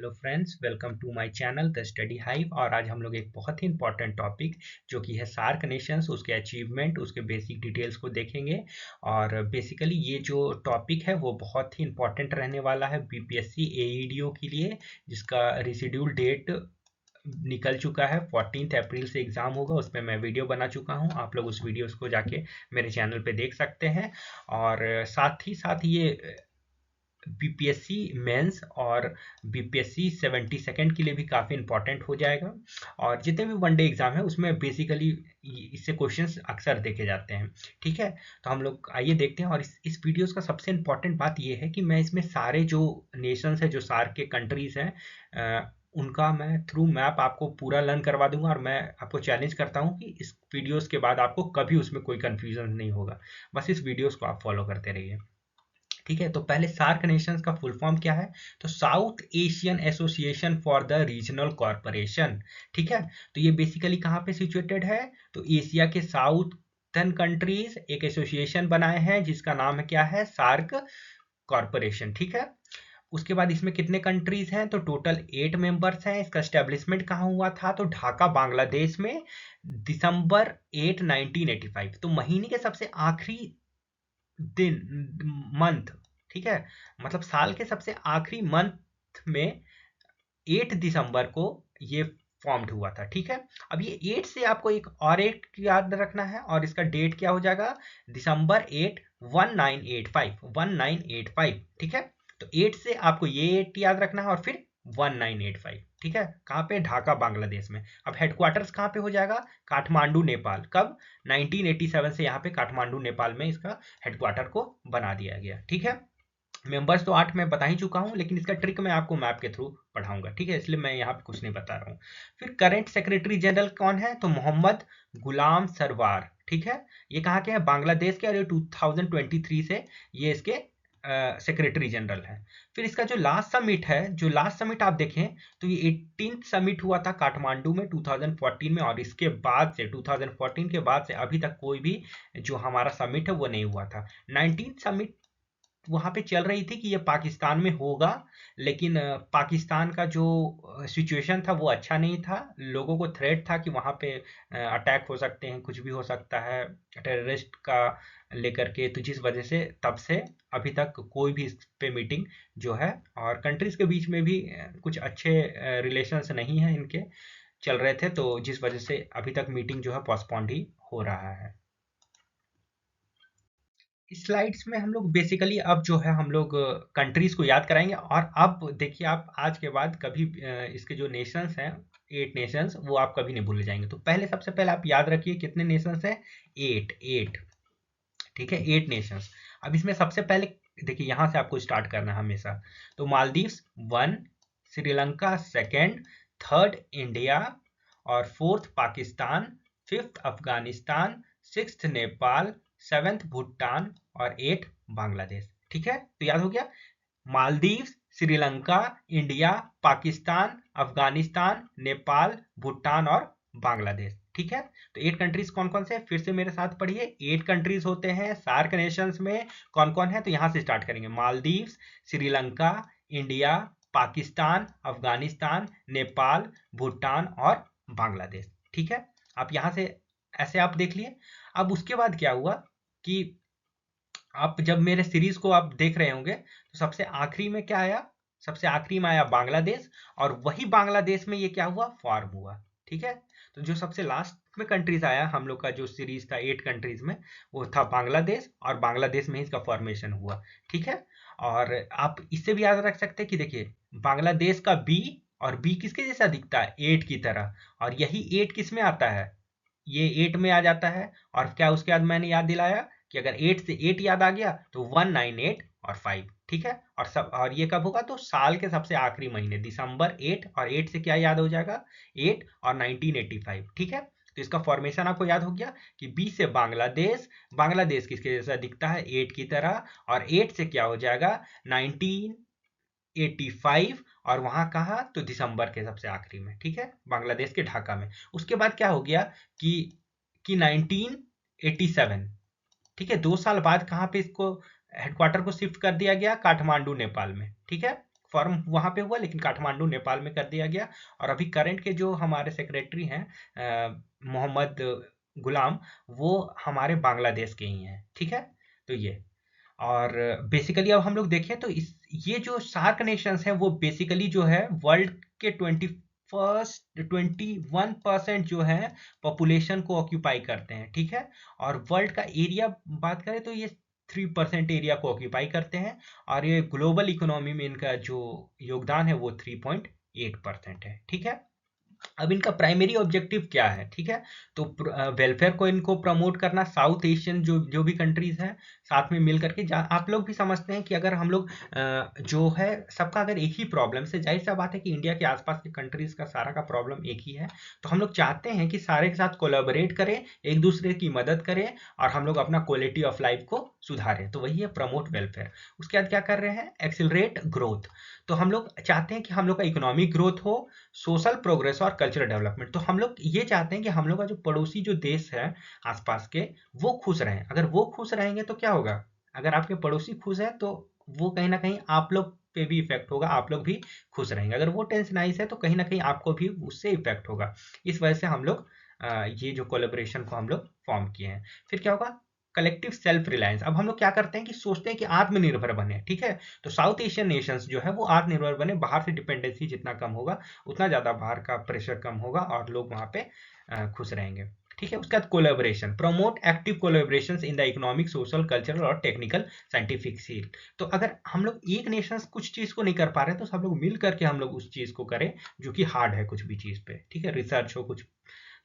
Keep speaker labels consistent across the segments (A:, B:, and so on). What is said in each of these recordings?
A: Hello friends, welcome to my channel the study hive. और आज हम लोग एक बहुत ही इंपॉर्टेंट टॉपिक जो कि है सार्क नेशंस, उसके अचीवमेंट, उसके बेसिक डिटेल्स को देखेंगे। और बेसिकली ये जो टॉपिक है वो बहुत ही इंपॉर्टेंट रहने वाला है बीपीएससी एईडीओ के लिए, जिसका रिशेड्यूल डेट निकल चुका है। 14 अप्रैल से एग्ज़ाम होगा, उस पर मैं वीडियो बना चुका हूँ। आप लोग उस वीडियोस को जाके मेरे चैनल पे देख सकते हैं। और साथ ही साथ ये बीपीएससी मेंस और बीपीएससी 72nd के लिए भी काफ़ी इंपॉर्टेंट हो जाएगा। और जितने भी वनडे एग्जाम है उसमें बेसिकली इससे क्वेश्चंस अक्सर देखे जाते हैं। ठीक है, तो हम लोग आइए देखते हैं। और इस वीडियोस का सबसे इंपॉर्टेंट बात यह है कि मैं इसमें सारे जो नेशंस है, जो सार्क के कंट्रीज हैं, उनका मैं थ्रू मैप आपको पूरा लर्न करवा दूंगा। और मैं आपको चैलेंज करता हूं कि इस वीडियोस के बाद आपको कभी उसमें कोई कंफ्यूजन नहीं होगा। बस इस वीडियोस को आप फॉलो करते रहिए। ठीक है, तो पहले सार्क नेशंस का फुल फॉर्म क्या है? तो south Asian association for the regional corporation. ठीक है, तो ये बेसिकली कहाँ पे सिचुएटेड है? तो एशिया के साउथर्न कंट्रीज एक एसोसिएशन बनाए हैं जिसका नाम है क्या है? SAARC corporation. ठीक है, उसके बाद इसमें कितने कंट्रीज हैं? तो टोटल 8 मेंबर्स हैं। इसका एस्टेब्लिशमेंट कहाँ हुआ था? तो ढाका बांग्लादेश में दिसंबर 8 1985। तो महीने के सबसे आखिरी दिन, मंथ, ठीक है, मतलब साल के सबसे आखिरी मंथ में 8 दिसंबर को ये फॉर्म्ड हुआ था। ठीक है, अब ये 8 से आपको एक और 8 याद रखना है, और इसका डेट क्या हो जाएगा? दिसंबर 8 1985। ठीक है, तो 8 से आपको ये 8 याद रखना है और फिर 1985। ठीक है, कहाँ पे? ढाका बांग्लादेश में। अब हेडक्वार्टर्स कहाँ पे हो जाएगा? काठमांडू नेपाल। कब? 1987 से यहाँ पे काठमांडू नेपाल में इसका हेडक्वार्टर को बना दिया गया। ठीक है, मेंबर्स तो 8 मैं बता ही चुका हूँ, लेकिन इसका ट्रिक मैं आपको मैप के थ्रू पढ़ाऊंगा। ठीक है, इसलिए मैं यहाँ पे कुछ नहीं बता रहा हूँ। फिर करंट सेक्रेटरी जनरल कौन है? तो मोहम्मद गुलाम सरवार। ठीक है, ये कहाँ के हैं? बांग्लादेश के। और ये 2023 से ये इसके सेक्रेटरी जनरल है। फिर इसका जो लास्ट समिट है, जो लास्ट समिट आप देखें तो ये 18th समिट हुआ था काठमांडू में 2014 में। और इसके बाद से 2014 के बाद से अभी तक कोई भी जो हमारा समिट है वो नहीं हुआ था। 19th समिट वहाँ पे चल रही थी कि ये पाकिस्तान में होगा, लेकिन पाकिस्तान का जो सिचुएशन था वो अच्छा नहीं था। लोगों को थ्रेट था कि वहाँ पे अटैक हो सकते हैं, कुछ भी हो सकता है टेररिस्ट का लेकर के। तो जिस वजह से तब से अभी तक कोई भी इस पे मीटिंग जो है, और कंट्रीज के बीच में भी कुछ अच्छे रिलेशंस नहीं है इनके चल रहे थे, तो जिस वजह से अभी तक मीटिंग जो है पोस्टपोन्ड ही हो रहा है। स्लाइड्स में हम लोग बेसिकली अब जो है हम लोग कंट्रीज को याद कराएंगे। और अब देखिए, आप आज के बाद कभी इसके जो नेशंस हैं, 8 नेशंस, वो आप कभी नहीं भूल जाएंगे। तो पहले, सबसे पहले आप याद रखिए कितने नेशंस हैं? 8। ठीक है, 8 नेशंस। अब इसमें सबसे पहले देखिए, यहाँ से आपको स्टार्ट करना है हमेशा। तो Maldives 1, Sri Lanka 2nd, 3rd India, और 4th Pakistan, 5th Afghanistan, 6th Nepal, 7th Bhutan, और 8 बांग्लादेश। ठीक है, तो याद हो गया। मालदीव्स, श्रीलंका, इंडिया, पाकिस्तान, अफगानिस्तान, नेपाल, भूटान और बांग्लादेश। ठीक है, तो 8 कंट्रीज कौन कौन से हैं? फिर से मेरे साथ पढ़िए। 8 कंट्रीज होते हैं सार्क नेशंस में। कौन कौन है? तो यहां से स्टार्ट करेंगे। मालदीव्स, श्रीलंका, इंडिया, पाकिस्तान, अफगानिस्तान, नेपाल, भूटान और बांग्लादेश। ठीक है, आप यहां से ऐसे आप देख लिए। अब उसके बाद क्या हुआ कि आप जब मेरे सीरीज को आप देख रहे होंगे तो सबसे आखिरी में क्या आया? सबसे आखिरी में आया बांग्लादेश। और वही बांग्लादेश में ये क्या हुआ? फॉर्म हुआ। ठीक है, तो जो सबसे लास्ट में कंट्रीज आया हम लोग का जो सीरीज था 8 कंट्रीज में, वो था बांग्लादेश। और बांग्लादेश में ही इसका फॉर्मेशन हुआ। ठीक है, और आप इससे भी याद रख सकते हैं कि देखिए, बांग्लादेश का बी, और बी किसके जैसा दिखता है? 8 की तरह। और यही 8 किस में आता है? ये 8 में आ जाता है। और क्या उसके बाद मैंने याद दिलाया कि अगर 8 से 8 याद आ गया तो 1, 9, 8 और 5। ठीक है, और ये कब होगा? तो साल के सबसे आखिरी महीने दिसंबर 8, और 8 से क्या याद हो जाएगा? 8 और 1985। ठीक है, तो इसका फॉर्मेशन आपको याद हो गया कि बी से बांग्लादेश, बांग्लादेश किसके जैसा दिखता है? 8 की तरह। और 8 से क्या हो जाएगा? 1985। और वहां कहा? तो दिसंबर के सबसे आखिरी में। ठीक है, बांग्लादेश के ढाका में। उसके बाद क्या हो गया कि 1987। ठीक है, 2 साल बाद कहाँ पे इसको हेडक्वार्टर को शिफ्ट कर दिया गया? काठमांडू नेपाल में। ठीक है, फॉर्म वहाँ पे हुआ, लेकिन काठमांडू नेपाल में कर दिया गया। और अभी करंट के जो हमारे सेक्रेटरी हैं मोहम्मद गुलाम, वो हमारे बांग्लादेश के ही हैं, ठीक है। तो ये, और बेसिकली अब हम लोग देखें तो इस ये जो सार्क नेशंस हैं वो बेसिकली जो है वर्ल्ड के 21% जो है पॉपुलेशन को ऑक्यूपाई करते हैं, ठीक है। और वर्ल्ड का एरिया बात करें तो ये 3% एरिया को ऑक्यूपाई करते हैं। और ये ग्लोबल इकोनॉमी में इनका जो योगदान है वो 3.8% है, ठीक है। अब इनका प्राइमरी ऑब्जेक्टिव क्या है, ठीक है। तो वेलफेयर को इनको प्रमोट करना, साउथ एशियन जो जो भी कंट्रीज हैं साथ में मिल करके, आप लोग भी समझते हैं कि अगर हम लोग जो है सबका अगर एक ही प्रॉब्लम से, जाहिर सा बात है कि इंडिया के आसपास के कंट्रीज का सारा का प्रॉब्लम एक ही है, तो हम लोग चाहते हैं कि सारे के साथ कोलैबोरेट करें, एक दूसरे की मदद करें और हम लोग अपना क्वालिटी ऑफ लाइफ को सुधारें। तो वही है प्रमोट वेलफेयर। उसके बाद क्या कर रहे हैं, एक्सिलरेट ग्रोथ। तो हम लोग चाहते हैं कि हम लोग का इकोनॉमिक ग्रोथ हो, सोशल प्रोग्रेस और कल्चरल डेवलपमेंट। तो हम लोग ये चाहते हैं कि हम लोग का जो पड़ोसी जो देश है आसपास के, वो खुश रहें। अगर वो खुश रहेंगे तो क्या होगा, अगर आपके पड़ोसी खुश है तो वो कहीं ना कहीं आप लोग पे भी इफेक्ट होगा, आप लोग भी खुश रहेंगे। अगर वो टेंशनाइज है तो कहीं ना कहीं आपको भी उससे इफेक्ट होगा। इस वजह से हम लोग ये जो कोलेबोरेशन को हम लोग फॉर्म किए हैं। फिर क्या होगा, कलेक्टिव सेल्फ रिलायंस। अब हम लोग क्या करते हैं कि सोचते हैं कि आत्मनिर्भर बने, ठीक है। तो साउथ एशियन नेशंस जो है वो आत्मनिर्भर बने, बाहर से डिपेंडेंसी जितना कम होगा उतना ज़्यादा बाहर का प्रेशर कम होगा और लोग वहाँ पे खुश रहेंगे, ठीक है। उसके बाद collaboration, promote active collaboration in the economic, social, cultural और टेक्निकल साइंटिफिक फील्ड। तो अगर हम लोग एक नेशन कुछ चीज़ को नहीं कर पा रहे तो सब लोग मिल करके हम लोग उस चीज़ को करें जो कि हार्ड है कुछ भी चीज़ पे, ठीक है, रिसर्च हो कुछ,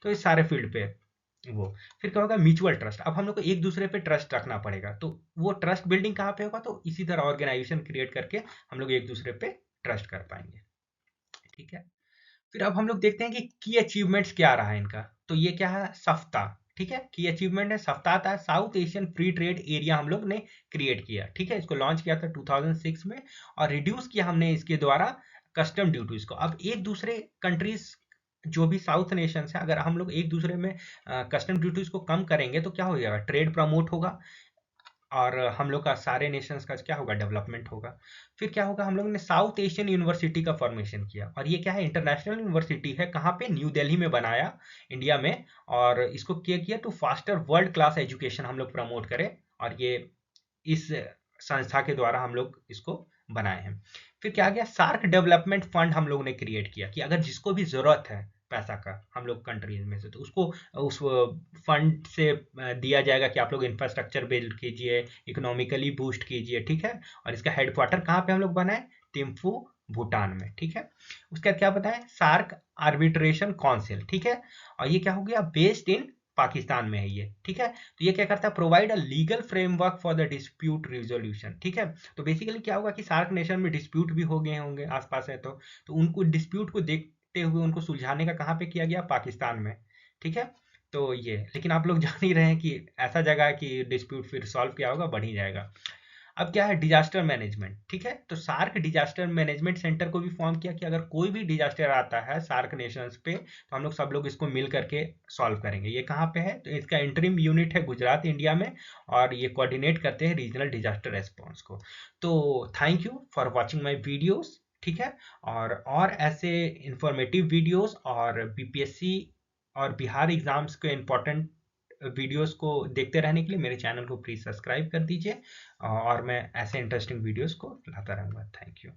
A: तो इस सारे फील्ड पे वो। फिर क्या होगा, म्यूचुअल ट्रस्ट। अब हम लोग को एक दूसरे पे ट्रस्ट रखना पड़ेगा, तो वो ट्रस्ट बिल्डिंग कहाँ पे होगा, तो इसी तरह ऑर्गेनाइजेशन क्रिएट करके हम लोग एक दूसरे पे ट्रस्ट कर पाएंगे, ठीक है। फिर अब हम लोग देखते हैं कि की अचीवमेंट्स क्या रहा है इनका। तो ये क्या है, सफ्ता, ठीक है। की अचीवमेंट है सफ्ता था, south Asian free trade area हम लोग ने क्रिएट किया, ठीक है। इसको लॉन्च किया था 2006 में, और रिड्यूस किया हमने इसके द्वारा कस्टम ड्यूटीज को। अब एक दूसरे कंट्रीज जो भी साउथ नेशंस है, अगर हम लोग एक दूसरे में कस्टम ड्यूटीज को कम करेंगे तो क्या हो जाएगा, ट्रेड प्रमोट होगा और हम लोग का सारे नेशंस का क्या होगा, डेवलपमेंट होगा। फिर क्या होगा, हम लोग ने साउथ एशियन यूनिवर्सिटी का फॉर्मेशन किया, और ये क्या है, इंटरनेशनल यूनिवर्सिटी है। कहाँ पे, न्यू दिल्ली में बनाया, इंडिया में। और इसको क्या किया, to faster world class education हम लोग प्रमोट करें, और ये इस संस्था के द्वारा हम लोग इसको बनाए हैं। फिर क्या गया, सार्क डेवलपमेंट फंड हम लोग ने क्रिएट किया कि अगर जिसको भी जरूरत है पैसा का हम लोग कंट्रीज में से, तो उसको उस फंड से दिया जाएगा कि आप लोग इंफ्रास्ट्रक्चर बिल्ड कीजिए, इकोनॉमिकली बूस्ट कीजिए, ठीक है। और इसका हेडक्वार्टर कहाँ पे हम लोग बनाए, थिम्फू, भूटान में, ठीक है। उसके बाद क्या बताएं, सार्क आर्बिट्रेशन काउंसिल, ठीक है। और ये क्या हो गया, बेस्ड इन पाकिस्तान में है ये, ठीक है। तो ये क्या करता है, provide a legal framework for the dispute resolution, ठीक है। तो बेसिकली क्या होगा कि सार्क नेशन में डिस्प्यूट भी हो गए होंगे आसपास है, तो उनको डिस्प्यूट को देखते हुए उनको सुलझाने का कहाँ पे किया गया, पाकिस्तान में, ठीक है। तो ये, लेकिन आप लोग जान ही रहे हैं कि ऐसा जगह है कि डिस्प्यूट फिर सॉल्व क्या होगा, बढ़ ही जाएगा। अब क्या है, डिजास्टर मैनेजमेंट, ठीक है। तो सार्क डिजास्टर मैनेजमेंट सेंटर को भी फॉर्म किया कि अगर कोई भी डिजास्टर आता है सार्क नेशंस पे, तो हम लोग सब लोग इसको मिल करके सॉल्व करेंगे। ये कहाँ पे है, तो इसका इंटरिम यूनिट है गुजरात, इंडिया में, और ये कोऑर्डिनेट करते हैं रीजनल डिजास्टर रेस्पॉन्स को। तो thank you for watching my videos, ठीक है। और ऐसे इंफॉर्मेटिव वीडियोस और बीपीएससी और बिहार एग्जाम्स के इम्पोर्टेंट वीडियोस को देखते रहने के लिए मेरे चैनल को प्लीज़ सब्सक्राइब कर दीजिए, और मैं ऐसे इंटरेस्टिंग वीडियोस को लाता रहूँगा। Thank you.